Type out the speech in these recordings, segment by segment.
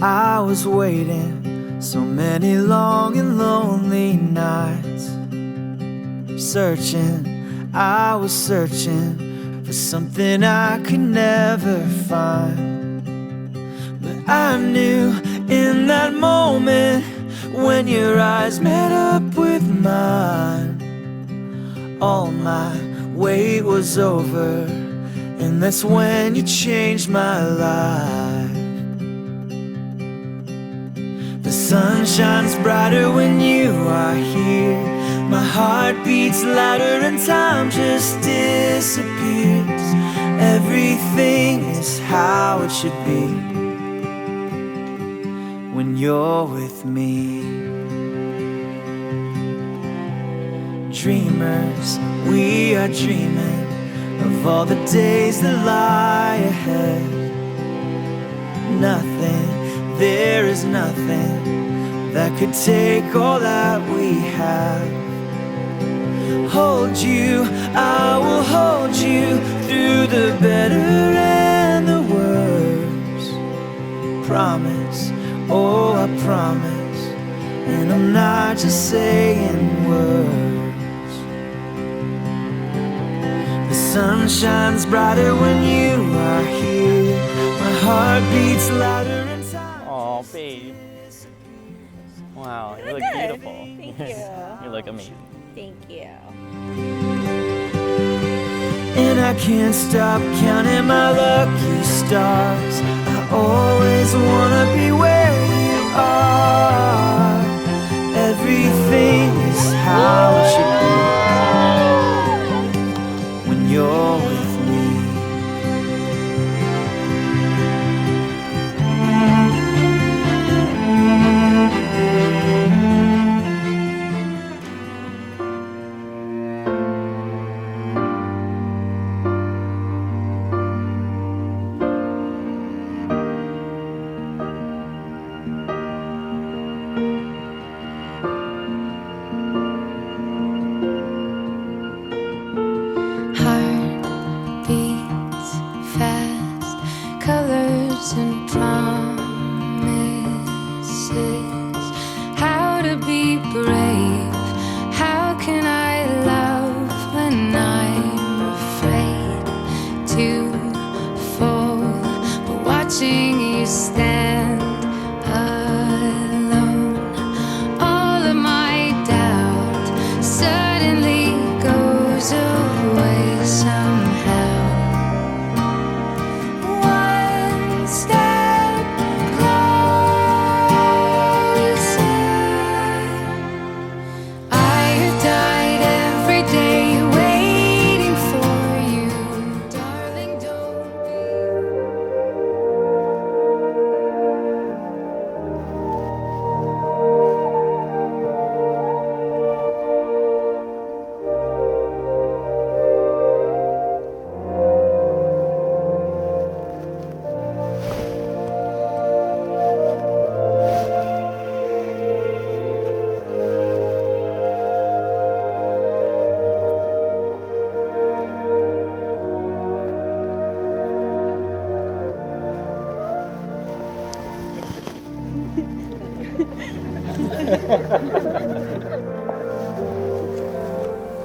I was waiting so many long and lonely nights, searching, I was searching for something I could never find. But I knew in that moment when your eyes met up with mine, all my wait was over, and that's when you changed my life. The sun shines brighter when you are here. My heart beats louder and time just disappears. Everything is how it should be when you're with me. Dreamers, we are dreaming of all the days that lie ahead. Nothing, there is nothing that could take all that we have. Hold you, I will hold you through the better and the worst. Promise, oh I promise, and I'm not just saying words. The sun shines brighter when you are here. My heart beats louder in time. Oh, babe. Wow, you look beautiful. Thank you. You look amazing. Thank you. And I can't stop counting my lucky stars. I always wanna be where you are. Everything is how it should be when you're with me. And promises, how to be brave, how can I love when I'm afraid to fall, but watching you stand alone, all of my doubt suddenly goes away somehow.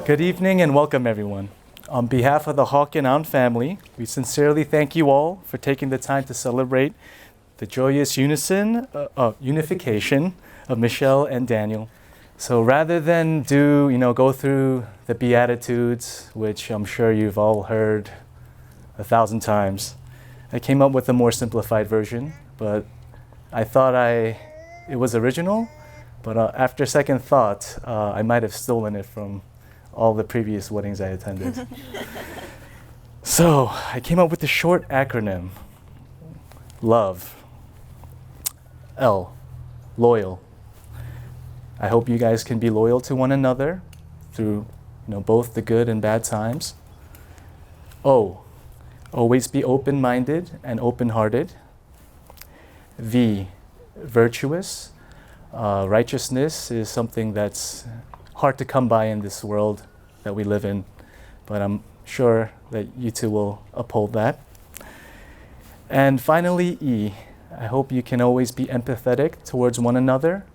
Good evening and welcome everyone. On behalf of the Hawk and Ahn family, we sincerely thank you all for taking the time to celebrate the joyous unification of Michelle and Daniel. So rather than go through the Beatitudes, which I'm sure you've all heard 1,000 times, I came up with a more simplified version, but I thought it was original, but after second thought, I might have stolen it from all the previous weddings I attended. So I came up with a short acronym. LOVE. L, loyal. I hope you guys can be loyal to one another through both the good and bad times. O, always be open-minded and open-hearted. V, virtuous. Righteousness is something that's hard to come by in this world that we live in, but I'm sure that you two will uphold that. And finally, E, I hope you can always be empathetic towards one another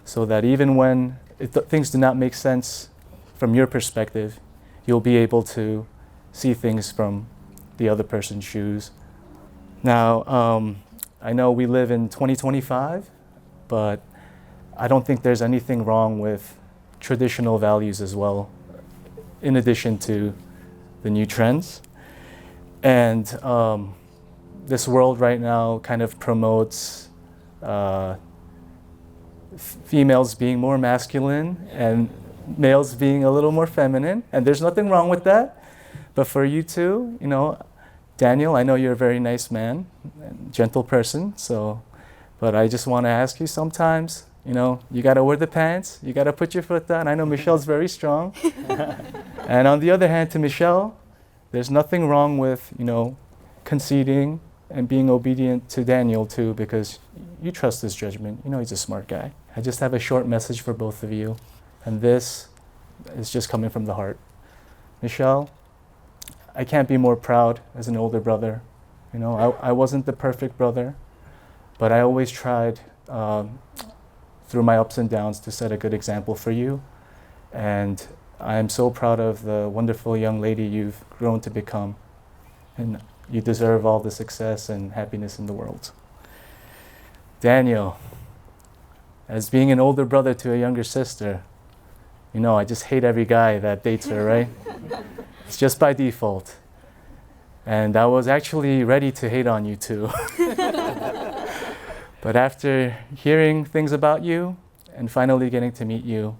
so that even when things do not make sense from your perspective, you'll be able to see things from the other person's shoes. Now, I know we live in 2025, but I don't think there's anything wrong with traditional values as well, in addition to the new trends. And this world right now kind of promotes females being more masculine and males being a little more feminine, and there's nothing wrong with that. But for you two, you know, Daniel, I know you're a very nice man, gentle person, but I just want to ask you sometimes, you know, you got to wear the pants, you got to put your foot down. I know Michelle's very strong. And on the other hand, to Michelle, there's nothing wrong with, you know, conceding and being obedient to Daniel too, because you trust his judgment. You know he's a smart guy. I just have a short message for both of you, and this is just coming from the heart. Michelle, I can't be more proud as an older brother. You know, I wasn't the perfect brother, but I always tried through my ups and downs to set a good example for you. And I am so proud of the wonderful young lady you've grown to become. And you deserve all the success and happiness in the world. Daniel, as being an older brother to a younger sister, you know, I just hate every guy that dates her, right? It's just by default. And I was actually ready to hate on you too. But after hearing things about you and finally getting to meet you,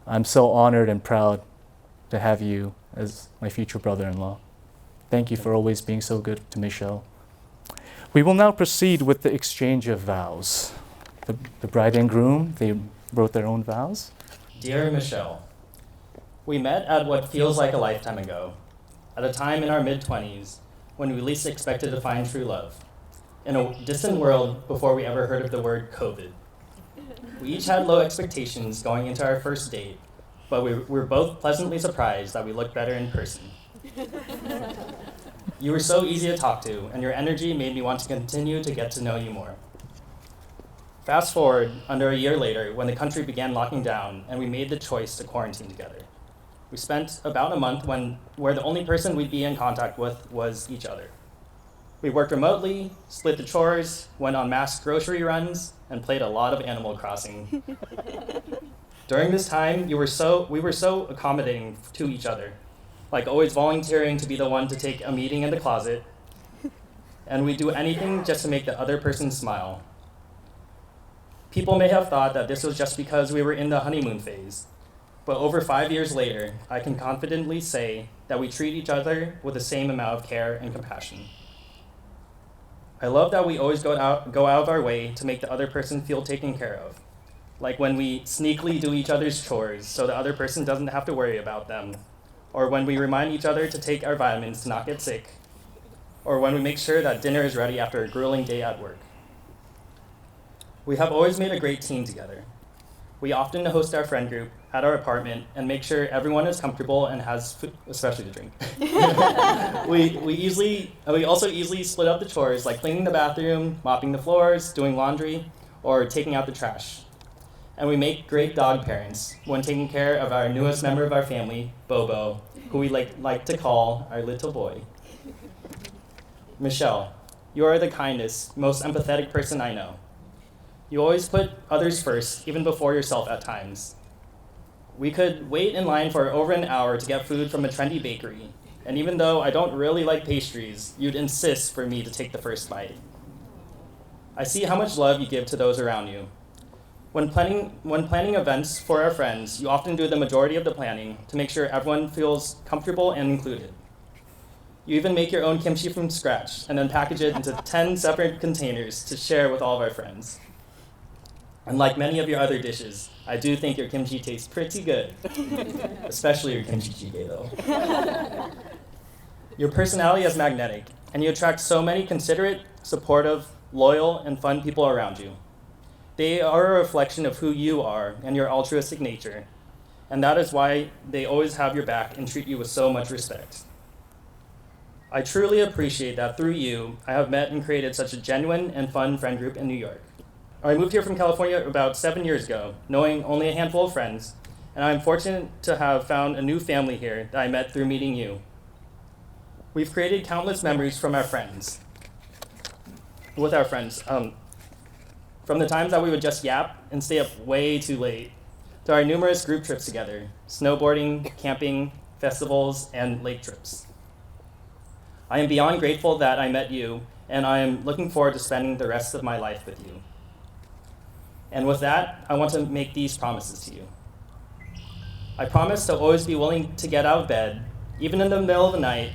I'm so honored and proud to have you as my future brother-in-law. Thank you for always being so good to Michelle. We will now proceed with the exchange of vows. The bride and groom, they wrote their own vows. Dear Michelle, we met at what feels like a lifetime ago, at a time in our mid-20s when we least expected to find true love, in a distant world before we ever heard of the word COVID. We each had low expectations going into our first date, but we were both pleasantly surprised that we looked better in person. You were so easy to talk to, and your energy made me want to continue to get to know you more. Fast forward, under a year later, when the country began locking down and we made the choice to quarantine together. We spent about a month where the only person we'd be in contact with was each other. We worked remotely, split the chores, went on mass grocery runs, and played a lot of Animal Crossing. During this time, we were so accommodating to each other, like always volunteering to be the one to take a meeting in the closet, and we'd do anything just to make the other person smile. People may have thought that this was just because we were in the honeymoon phase, but over 5 years later, I can confidently say that we treat each other with the same amount of care and compassion. I love that we always go out of our way to make the other person feel taken care of, like when we sneakily do each other's chores so the other person doesn't have to worry about them, or when we remind each other to take our vitamins to not get sick, or when we make sure that dinner is ready after a grueling day at work. We have always made a great team together. We often host our friend group at our apartment and make sure everyone is comfortable and has food, especially to drink. We also easily split up the chores like cleaning the bathroom, mopping the floors, doing laundry, or taking out the trash. And we make great dog parents when taking care of our newest member of our family, Bobo, who we like to call our little boy. Michelle, you are the kindest, most empathetic person I know. You always put others first, even before yourself at times. We could wait in line for over an hour to get food from a trendy bakery, and even though I don't really like pastries, you'd insist for me to take the first bite. I see how much love you give to those around you. When planning events for our friends, you often do the majority of the planning to make sure everyone feels comfortable and included. You even make your own kimchi from scratch and then package it into 10 separate containers to share with all of our friends. And like many of your other dishes, I do think your kimchi tastes pretty good. Especially your kimchi jjigae, though. Your personality is magnetic, and you attract so many considerate, supportive, loyal, and fun people around you. They are a reflection of who you are and your altruistic nature, and that is why they always have your back and treat you with so much respect. I truly appreciate that through you, I have met and created such a genuine and fun friend group in New York. I moved here from California about 7 years ago, knowing only a handful of friends, and I'm fortunate to have found a new family here that I met through meeting you. We've created countless memories with our friends. From the times that we would just yap and stay up way too late, to our numerous group trips together, snowboarding, camping, festivals, and lake trips. I am beyond grateful that I met you, and I am looking forward to spending the rest of my life with you. And with that, I want to make these promises to you. I promise to always be willing to get out of bed, even in the middle of the night,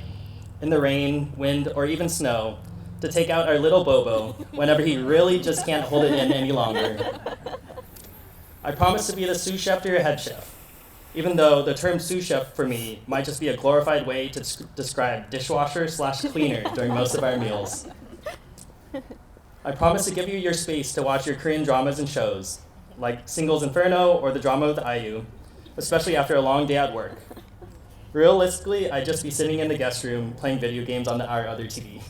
in the rain, wind, or even snow, to take out our little Bobo whenever he really just can't hold it in any longer. I promise to be the sous chef to your head chef, even though the term sous chef for me might just be a glorified way to describe dishwasher/cleaner during most of our meals. I promise to give you your space to watch your Korean dramas and shows, like Singles Inferno or the drama with IU, especially after a long day at work. Realistically, I'd just be sitting in the guest room playing video games on our other TV.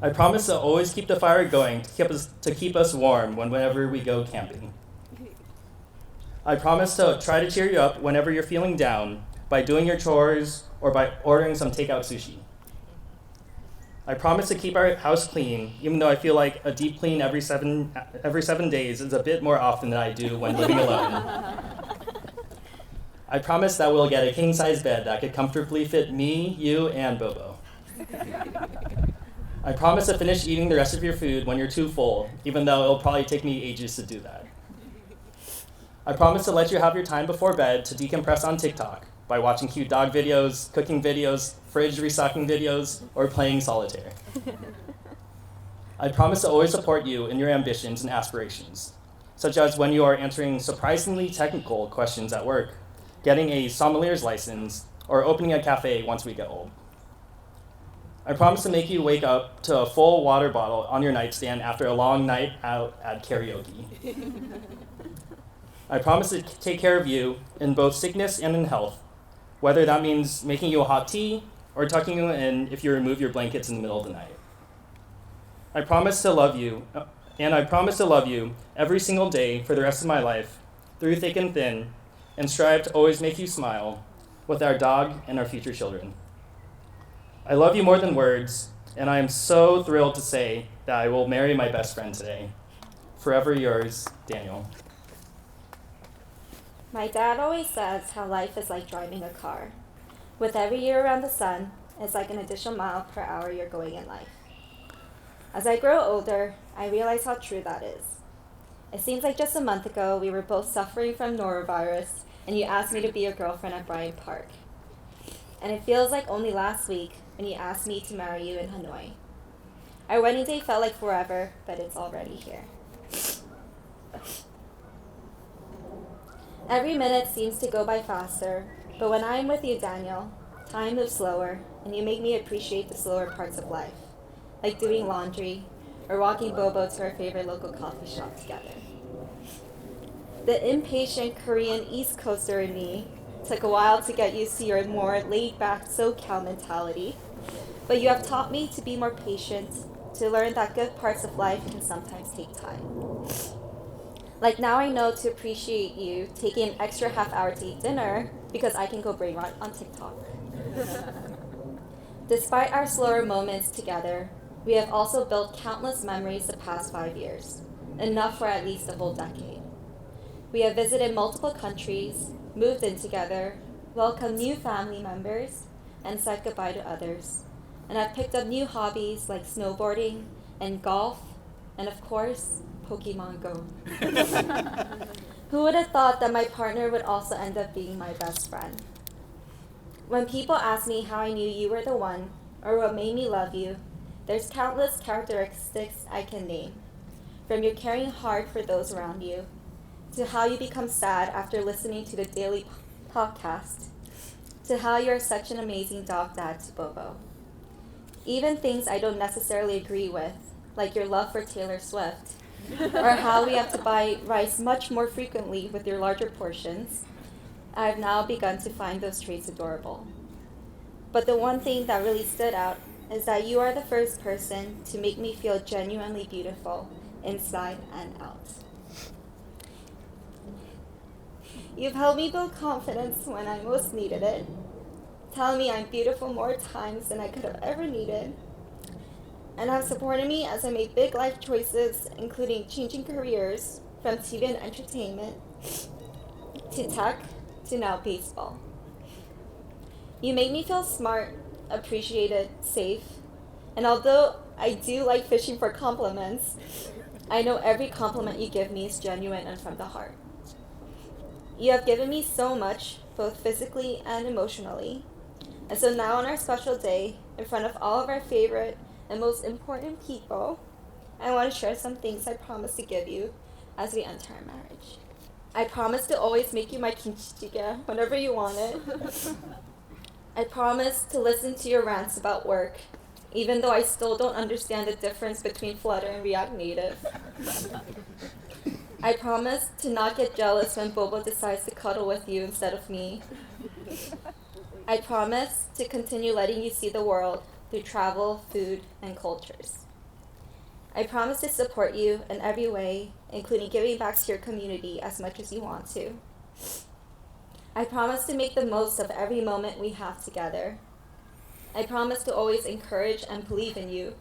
I promise to always keep the fire going to keep us warm whenever we go camping. I promise to try to cheer you up whenever you're feeling down by doing your chores or by ordering some takeout sushi. I promise to keep our house clean, even though I feel like a deep clean every 7 days is a bit more often than I do when living alone. I promise that we'll get a king-size bed that could comfortably fit me, you, and Bobo. I promise to finish eating the rest of your food when you're too full, even though it'll probably take me ages to do that. I promise to let you have your time before bed to decompress on TikTok by watching cute dog videos, cooking videos, fridge restocking videos, or playing solitaire. I promise to always support you in your ambitions and aspirations, such as when you are answering surprisingly technical questions at work, getting a sommelier's license, or opening a cafe once we get old. I promise to make you wake up to a full water bottle on your nightstand after a long night out at karaoke. I promise to take care of you in both sickness and in health, whether that means making you a hot tea or tucking you in if you remove your blankets in the middle of the night. I promise to love you, and I promise to love you every single day for the rest of my life, through thick and thin, and strive to always make you smile with our dog and our future children. I love you more than words, and I am so thrilled to say that I will marry my best friend today. Forever yours, Daniel. My dad always says how life is like driving a car. With every year around the sun, it's like an additional mile per hour you're going in life. As I grow older, I realize how true that is. It seems like just a month ago, we were both suffering from norovirus, and you asked me to be your girlfriend at Bryant Park. And it feels like only last week when you asked me to marry you in Hanoi. Our wedding day felt like forever, but it's already here. Every minute seems to go by faster, but when I'm with you, Daniel, time moves slower, and you make me appreciate the slower parts of life, like doing laundry or walking Bobo to our favorite local coffee shop together. The impatient Korean East Coaster in me took a while to get used to your more laid-back SoCal mentality, but you have taught me to be more patient, to learn that good parts of life can sometimes take time. Like now I know to appreciate you taking an extra half hour to eat dinner because I can go brain rot on TikTok. Despite our slower moments together, we have also built countless memories the past 5 years, enough for at least a whole decade. We have visited multiple countries, moved in together, welcomed new family members, and said goodbye to others, and have picked up new hobbies like snowboarding and golf, and of course, Pokemon Go. Who would have thought that my partner would also end up being my best friend? When people ask me how I knew you were the one, or what made me love you, there's countless characteristics I can name. From your caring hard for those around you, to how you become sad after listening to the daily podcast, to how you're such an amazing dog dad to Bobo. Even things I don't necessarily agree with, like your love for Taylor Swift, or how we have to buy rice much more frequently with your larger portions, I've now begun to find those traits adorable. But the one thing that really stood out is that you are the first person to make me feel genuinely beautiful inside and out. You've helped me build confidence when I most needed it, telling me I'm beautiful more times than I could have ever needed, and have supported me as I made big life choices, including changing careers from TV and entertainment to tech to now baseball. You made me feel smart, appreciated, safe, and although I do like fishing for compliments, I know every compliment you give me is genuine and from the heart. You have given me so much, both physically and emotionally, and so now on our special day, in front of all of our favorite and most important people, I want to share some things I promise to give you as we enter our marriage. I promise to always make you my kinchichiga whenever you want it. I promise to listen to your rants about work, even though I still don't understand the difference between Flutter and React Native. I promise to not get jealous when Bobo decides to cuddle with you instead of me. I promise to continue letting you see the world through travel, food, and cultures. I promise to support you in every way, including giving back to your community as much as you want to. I promise to make the most of every moment we have together. I promise to always encourage and believe in you,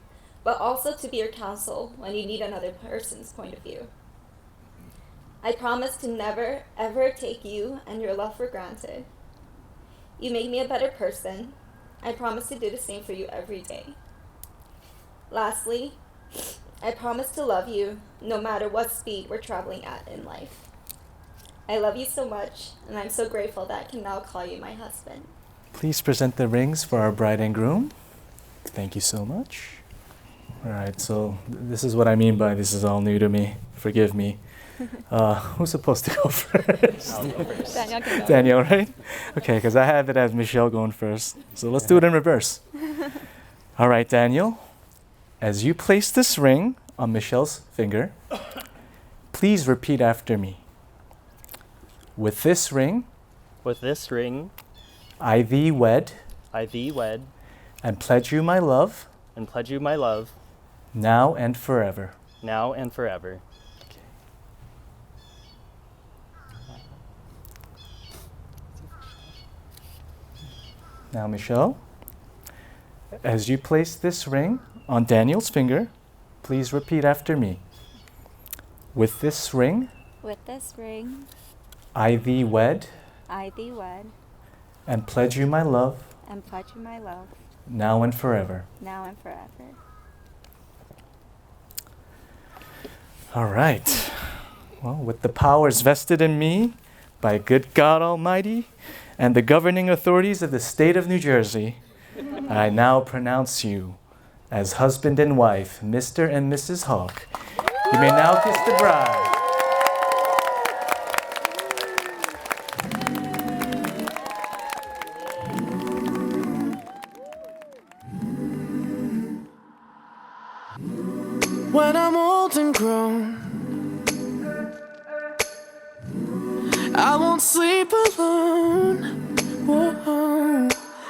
but also to be your counsel when you need another person's point of view. I promise to never, ever take you and your love for granted. You make me a better person. I promise to do the same for you every day. Lastly, I promise to love you no matter what speed we're traveling at in life. I love you so much, and I'm so grateful that I can now call you my husband. Please present the rings for our bride and groom. Thank you so much. All right, so this is what I mean by this is all new to me. Forgive me. Who's supposed to go first? I'll go first. Daniel can go. Daniel, right? Okay, because I have it as Michelle going first. So let's do it in reverse. All right, Daniel. As you place this ring on Michelle's finger, please repeat after me. With this ring, With this ring, I thee wed, I thee wed, and pledge you my love, and pledge you my love, now and forever. now and forever. Now, Michelle, as you place this ring on Daniel's finger, please repeat after me. With this ring, With this ring, I thee wed, I thee wed, and pledge you my love, and pledge you my love, now and forever. now and forever. All right. Well, with the powers vested in me by good God Almighty and the governing authorities of the state of New Jersey, I now pronounce you as husband and wife, Mr. and Mrs. Hawk. You may now kiss the bride. When I'm old and grown, I won't sleep alone. Whoa.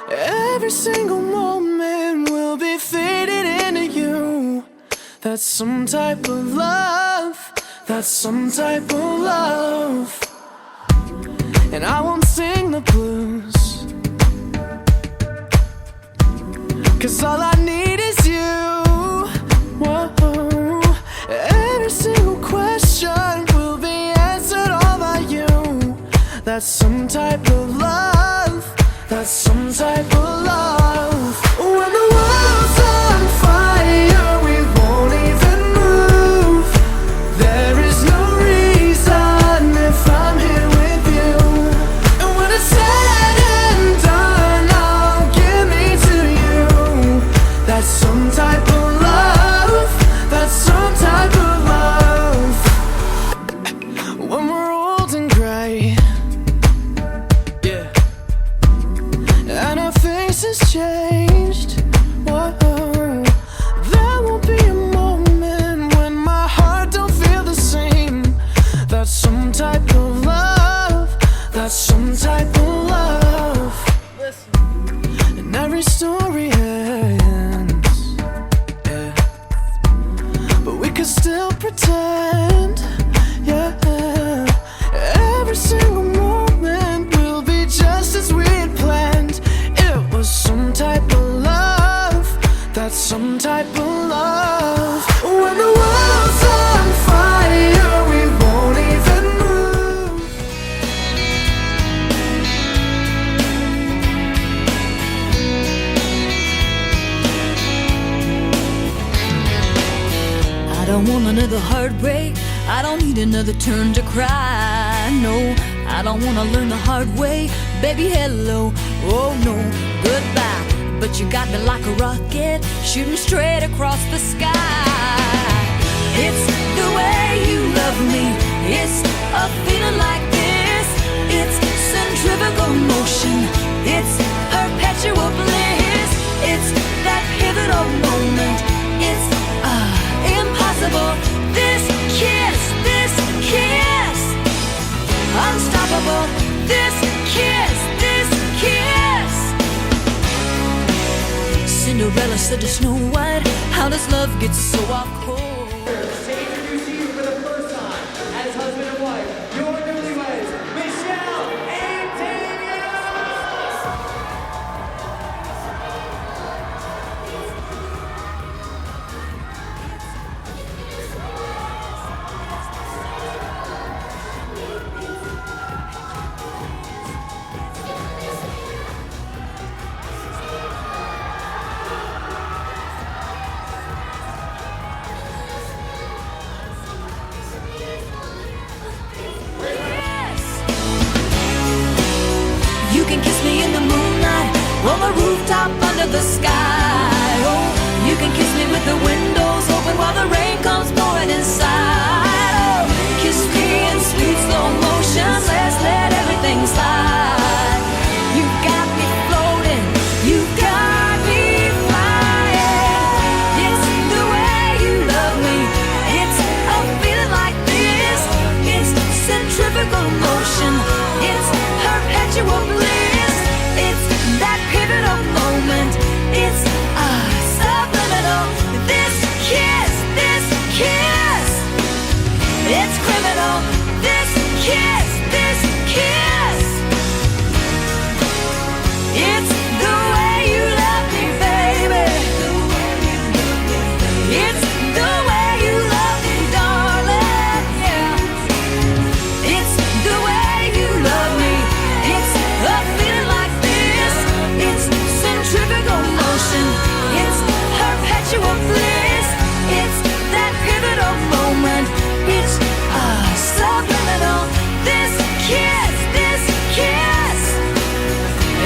Every single moment will be faded into you. That's some type of love. That's some type of love. And I won't sing the blues, 'cause all I need is you. Whoa. Every single question will be answered all by you. That's some type of love. That's some type of love. When the world's on fire, we won't even move. There is no reason if I'm here with you. And when it's said and done, I'll give me to you. That's still pretend, yeah. Every single moment will be just as we had planned. It was some type of love, that's some type of love. When the world's on fire, we won't even move. I don't want another heartbreak. I don't need another turn to cry. No, I don't wanna learn the hard way. Baby, hello, oh no, goodbye. But you got me like a rocket, shooting straight across the sky. It's the way you love me. It's a feeling like this. It's centrifugal motion. It's perpetual bliss. It's that pivotal moment. It's impossible. This kiss, unstoppable. This kiss. Cinderella said to Snow White, how does love get so off course? Introducing you for the first time as husband and wife, your newlyweds, Michelle and Daniel! You can kiss me in the moonlight, on the rooftop under the sky. Oh, you can kiss me with the windows open while the rain comes pouring inside. Oh, kiss me in sweet slow motion, let's let everything slide. You got me floating, you got me flying. It's the way you love me, it's a feeling like this. It's centrifugal motion, it's perpetual bliss. It's that pivotal moment. It's subliminal. This kiss. It's criminal. This kiss. It's the way you love me, baby. It's the way you love me, darling. Yeah. It's the way you love me. It's a feeling like this. It's centrifugal motion. It's perpetual bliss. It's that pivotal moment. It's subliminal. This kiss.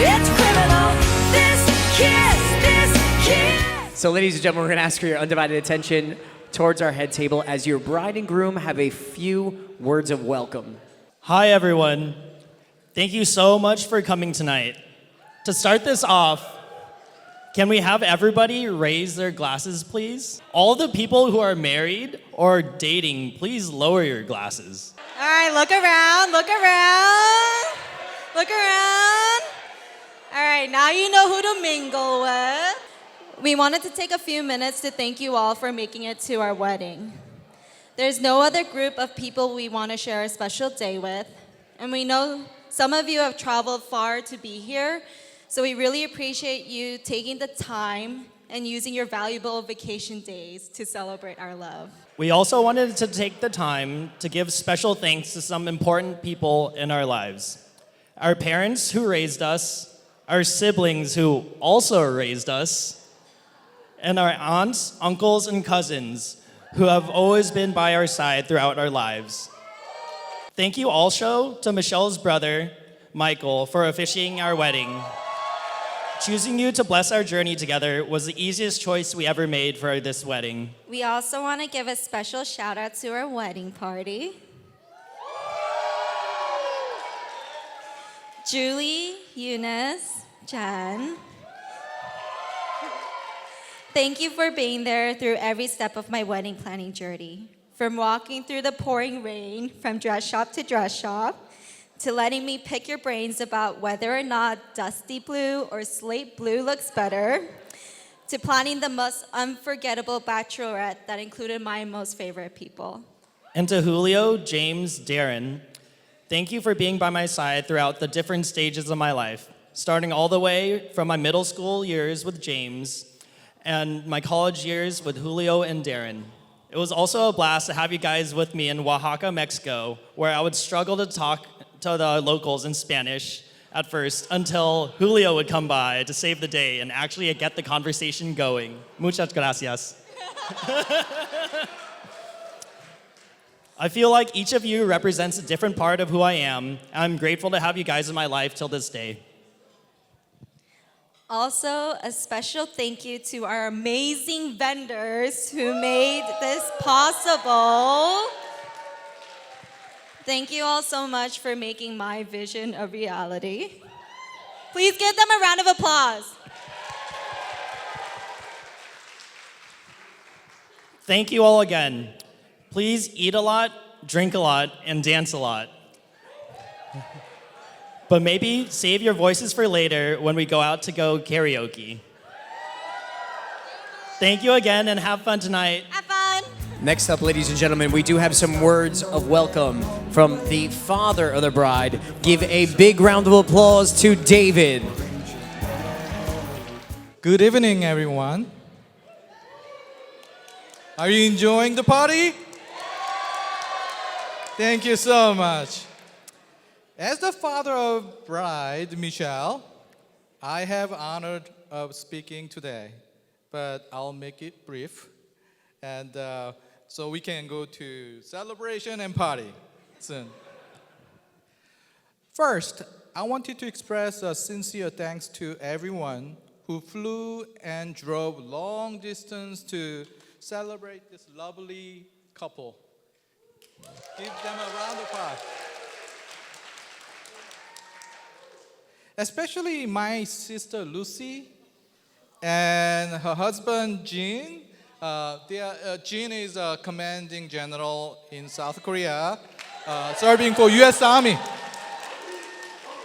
It's criminal. This kiss. So, ladies and gentlemen, we're going to ask for your undivided attention towards our head table as your bride and groom have a few words of welcome. Hi, everyone. Thank you so much for coming tonight. To start this off, can we have everybody raise their glasses, please? All the people who are married or dating, please lower your glasses. All right, look around. All right, now you know who to mingle with. We wanted to take a few minutes to thank you all for making it to our wedding. There's no other group of people we want to share a special day with, and we know some of you have traveled far to be here, so we really appreciate you taking the time and using your valuable vacation days to celebrate our love. We also wanted to take the time to give special thanks to some important people in our lives. Our parents who raised us, our siblings who also raised us, and our aunts, uncles, and cousins who have always been by our side throughout our lives. Thank you also to Michelle's brother, Michael, for officiating our wedding. Choosing you to bless our journey together was the easiest choice we ever made for this wedding. We also want to give a special shout out to our wedding party. Julie, Eunice, Jen. Thank you for being there through every step of my wedding planning journey. From walking through the pouring rain, from dress shop to dress shop, to letting me pick your brains about whether or not dusty blue or slate blue looks better, to planning the most unforgettable bachelorette that included my most favorite people. And to Julio, James, Darren, thank you for being by my side throughout the different stages of my life, starting all the way from my middle school years with James and my college years with Julio and Darren. It was also a blast to have you guys with me in Oaxaca, Mexico, where I would struggle to talk to the locals in Spanish at first until Julio would come by to save the day and actually get the conversation going. Muchas gracias. I feel like each of you represents a different part of who I am. I'm grateful to have you guys in my life till this day. Also, a special thank you to our amazing vendors who made this possible. Thank you all so much for making my vision a reality. Please give them a round of applause. Thank you all again. Please eat a lot, drink a lot, and dance a lot. But maybe save your voices for later when we go out to go karaoke. Thank you again and have fun tonight. Have fun. Next up, ladies and gentlemen, we do have some words of welcome from the father of the bride. Give a big round of applause to David. Good evening, everyone. Are you enjoying the party? Thank you so much. As the father of bride, Michelle, I have honored of speaking today, but I'll make it brief, and so we can go to celebration and party soon. First, I wanted to express a sincere thanks to everyone who flew and drove long distance to celebrate this lovely couple. Give them a round of applause. Especially my sister Lucy and her husband Jean. Jean is a commanding general in South Korea, serving for U.S. Army.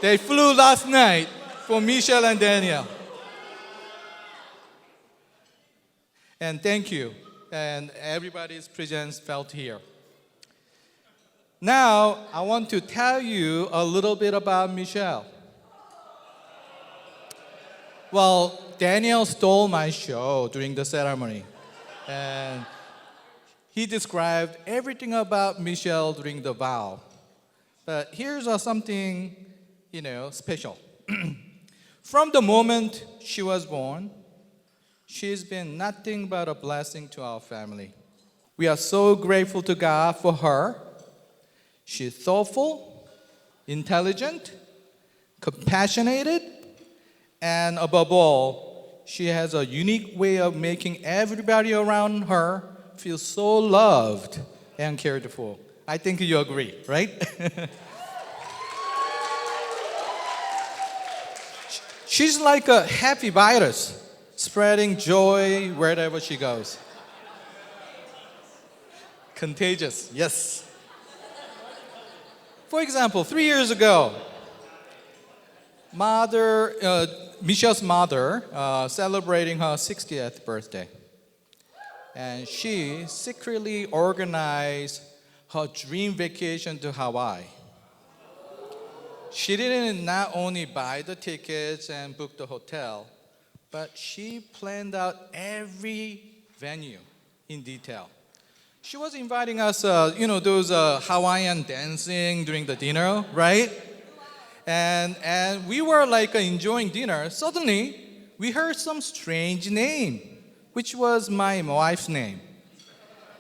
They flew last night for Michelle and Daniel. And thank you, and everybody's presence felt here. Now, I want to tell you a little bit about Michelle. Well, Daniel stole my show during the ceremony, and he described everything about Michelle during the vow. But here's something, special. From the moment she was born, she's been nothing but a blessing to our family. We are so grateful to God for her. She's thoughtful, intelligent, compassionate, and above all, she has a unique way of making everybody around her feel so loved and cared for. I think you agree, right? She's like a happy virus, spreading joy wherever she goes. Contagious, yes. For example, 3 years ago, Michelle's mother celebrating her 60th birthday. And she secretly organized her dream vacation to Hawaii. She didn't not only buy the tickets and book the hotel, but she planned out every venue in detail. She was inviting us, those Hawaiian dancing during the dinner, right? And we were enjoying dinner. Suddenly, we heard some strange name, which was my wife's name.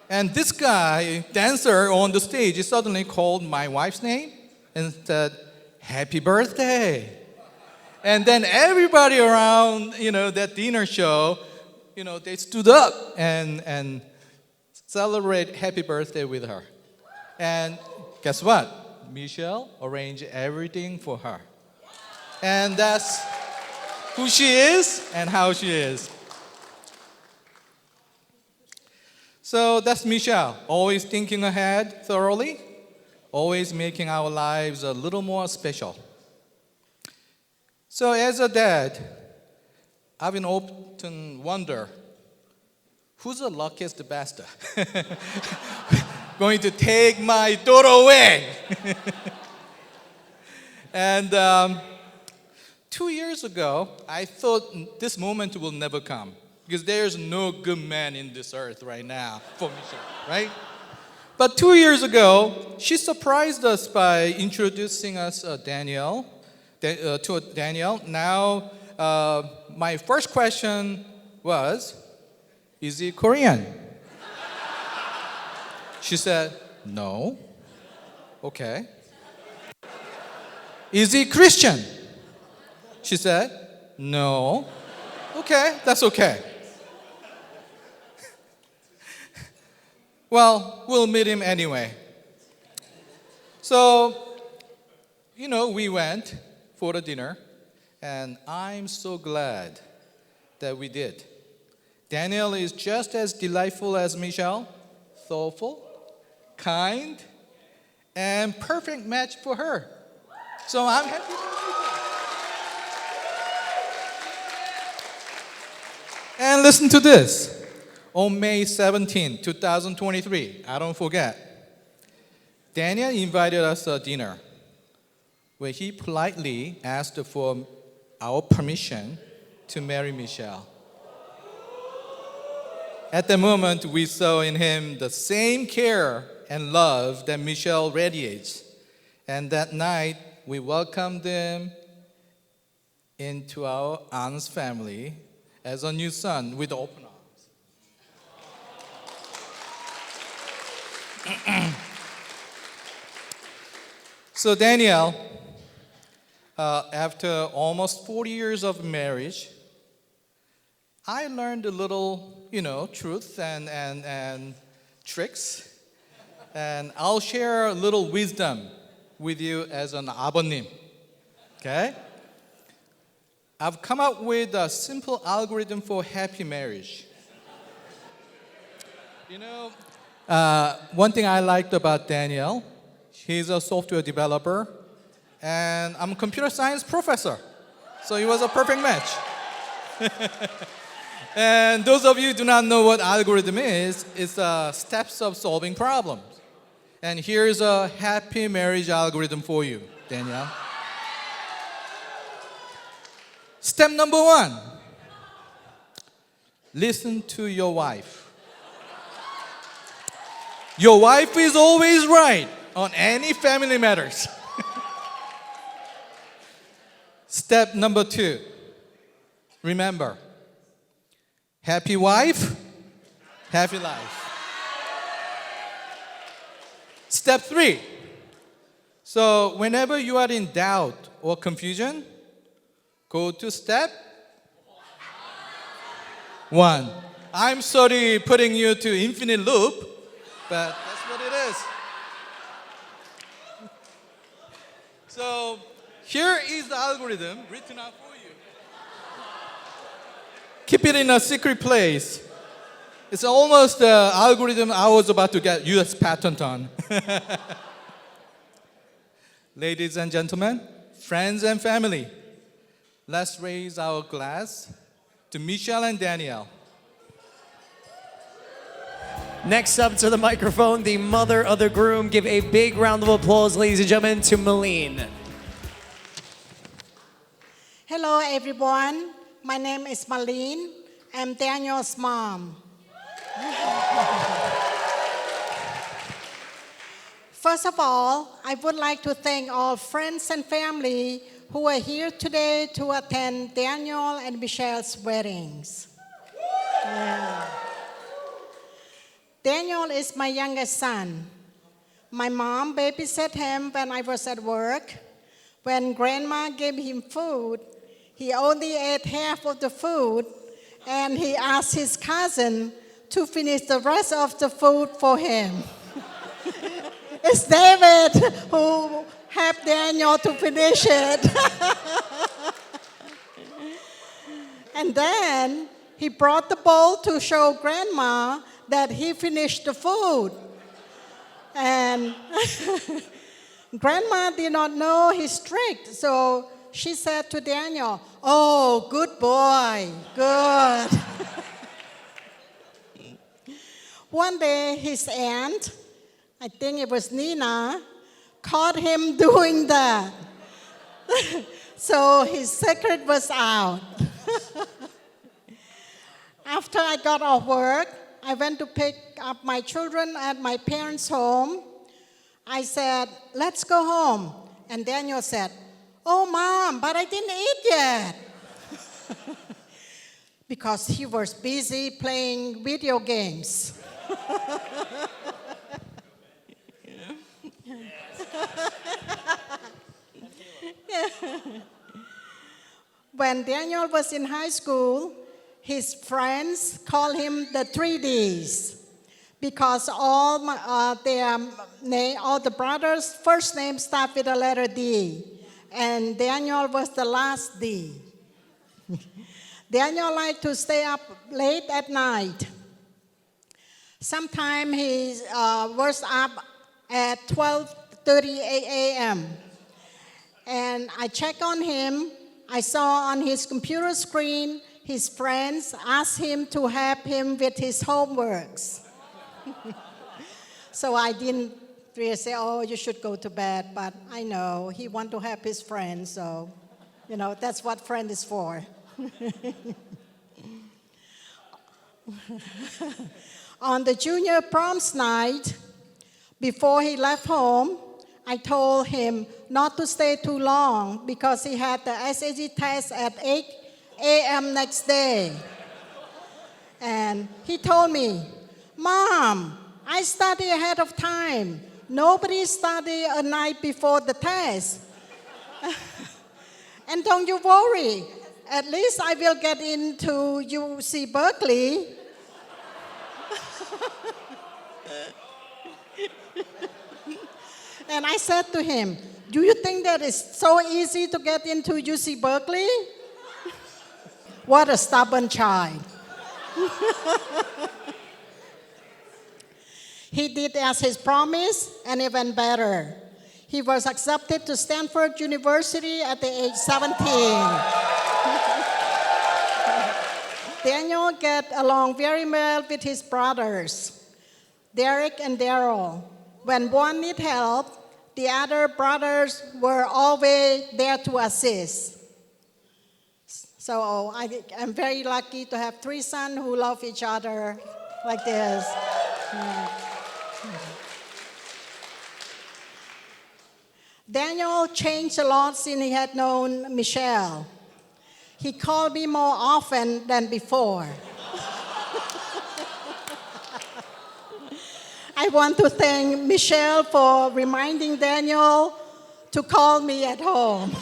And this guy, dancer on the stage, suddenly called my wife's name and said, "Happy birthday." And then everybody around, that dinner show, they stood up and celebrate happy birthday with her. And guess what? Michelle arranged everything for her. And that's who she is and how she is. So that's Michelle, always thinking ahead thoroughly, always making our lives a little more special. So as a dad, I've been often wonder, who's the luckiest bastard? Going to take my daughter away. And 2 years ago, I thought this moment will never come because there's no good man in this earth right now for Michelle, right? But 2 years ago, she surprised us by introducing us to Danielle. Now, my first question was, is he Korean? She said, no. Okay. Is he Christian? She said, no. Okay, that's okay. Well, we'll meet him anyway. So, we went for the dinner, and I'm so glad that we did. Danielle is just as delightful as Michelle, thoughtful, kind, and perfect match for her. So I'm happy to meet her. And listen to this. On May 17, 2023, I don't forget, Daniel invited us to dinner where he politely asked for our permission to marry Michelle. At the moment, we saw in him the same care and love that Michelle radiates. And that night, we welcomed him into our aunt's family as a new son with open arms. So Danielle, after almost 40 years of marriage, I learned a little, truth and tricks. And I'll share a little wisdom with you as an 아버님. Okay? I've come up with a simple algorithm for happy marriage. One thing I liked about Daniel, he's a software developer, and I'm a computer science professor. So he was a perfect match. And those of you who do not know what algorithm is, it's steps of solving problems. And here's a happy marriage algorithm for you, Danielle. Step number 1, listen to your wife. Your wife is always right on any family matters. Step number 2, remember, happy wife, happy life. Step 3, so whenever you are in doubt or confusion, go to step 1. I'm sorry putting you to infinite loop, but that's what it is. So here is the algorithm written out for you. Keep it in a secret place. It's almost the algorithm I was about to get US patent on. Ladies and gentlemen, friends and family, let's raise our glass to Michelle and Danielle. Next up to the microphone, the mother of the groom. Give a big round of applause, ladies and gentlemen, to Malene. Hello, everyone. My name is Malene. I'm Daniel's mom. First of all, I would like to thank all friends and family who are here today to attend Daniel and Michelle's weddings. Yeah. Daniel is my youngest son. My mom babysat him when I was at work. When grandma gave him food, he only ate half of the food, and he asked his cousin to finish the rest of the food for him. It's David who helped Daniel to finish it. And then he brought the bowl to show grandma that he finished the food. And grandma did not know he's strict, so she said to Daniel, "Oh, good boy, good." One day, his aunt, I think it was Nina, caught him doing that. So his secret was out. After I got off work, I went to pick up my children at my parents' home. I said, "Let's go home." And Daniel said, "Oh, Mom, but I didn't eat yet." Because he was busy playing video games. When Daniel was in high school, his friends called him the 3Ds because all the brothers' first names start with the letter D, and Daniel was the last D. Daniel liked to stay up late at night. Sometimes he was up at 12:30 a.m. And I checked on him. I saw on his computer screen his friends asked him to help him with his homeworks. So I didn't really say, "Oh, you should go to bed," but I know he wants to help his friends, so that's what friend is for. On the junior proms night, before he left home, I told him not to stay too long because he had the SAT test at 8 a.m. next day. And he told me, "Mom, I study ahead of time. Nobody study a night before the test." "And don't you worry, at least I will get into UC Berkeley." And I said to him, "Do you think that it's so easy to get into UC Berkeley?" What a stubborn child. He did as his promise, and even better. He was accepted to Stanford University at the age 17. Daniel got along very well with his brothers, Derek and Daryl. When one needed help, the other brothers were always there to assist. So I'm very lucky to have 3 sons who love each other like this. Daniel changed a lot since he had known Michelle. He called me more often than before. I want to thank Michelle for reminding Daniel to call me at home.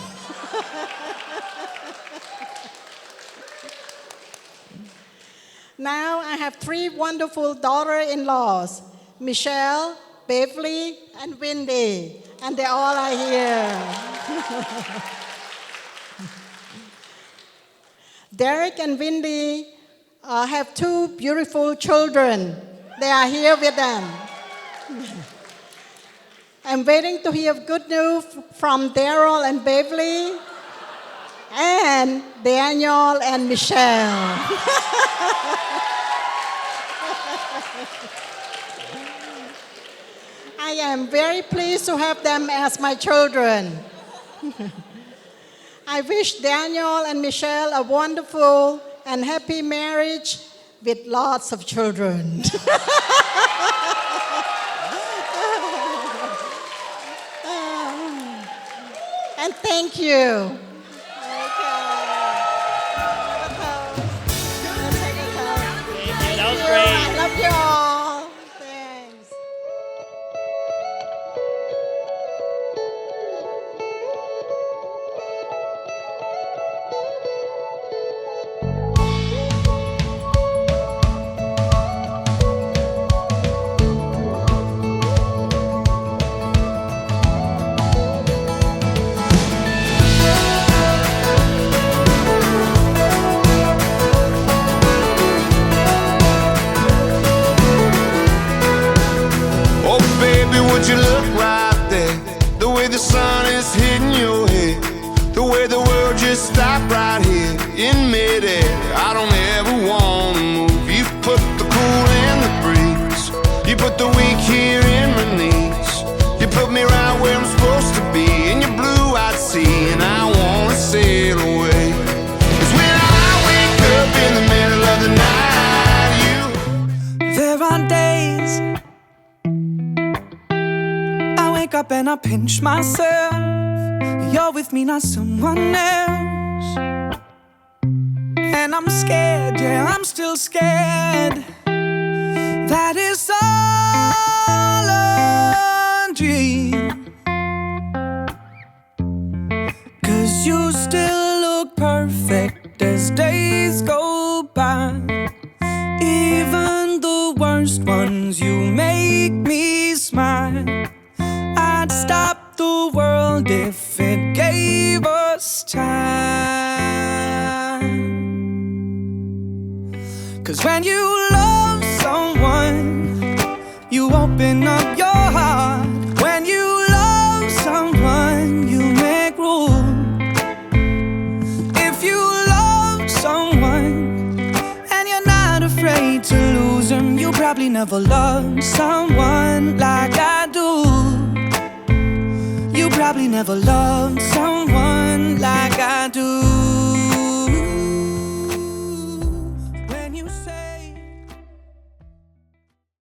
Now I have 3 wonderful daughter-in-laws, Michelle, Beverly, and Wendy, and they all are here. Derek and Wendy have 2 beautiful children. They are here with them. I'm waiting to hear good news from Daryl and Beverly, and Daniel and Michelle. I am very pleased to have them as my children. I wish Daniel and Michelle a wonderful and happy marriage with lots of children. And thank you. That was great. I love you all. Thanks. Oh, baby, would you look right there? The way the sun is hitting your head, the way the right here in midair. I don't ever wanna move. You put the cool in the breeze. You put the weak here in my knees. You put me right where I'm supposed to be in your blue-eyed sea, and I wanna sail away. 'Cause when I wake up in the middle of the night, There are days I wake up and I pinch myself. You're with me, not someone else. And I'm scared, yeah, I'm still scared. That is all a dream. 'Cause you still look perfect as days go by. Even the worst ones, you make me smile. I'd stop the world if it gave us time. 'Cause when you love someone, you open up your heart. When you love someone, you make room. If you love someone and you're not afraid to lose them, you probably never loved someone like I do. You probably never loved someone like I do.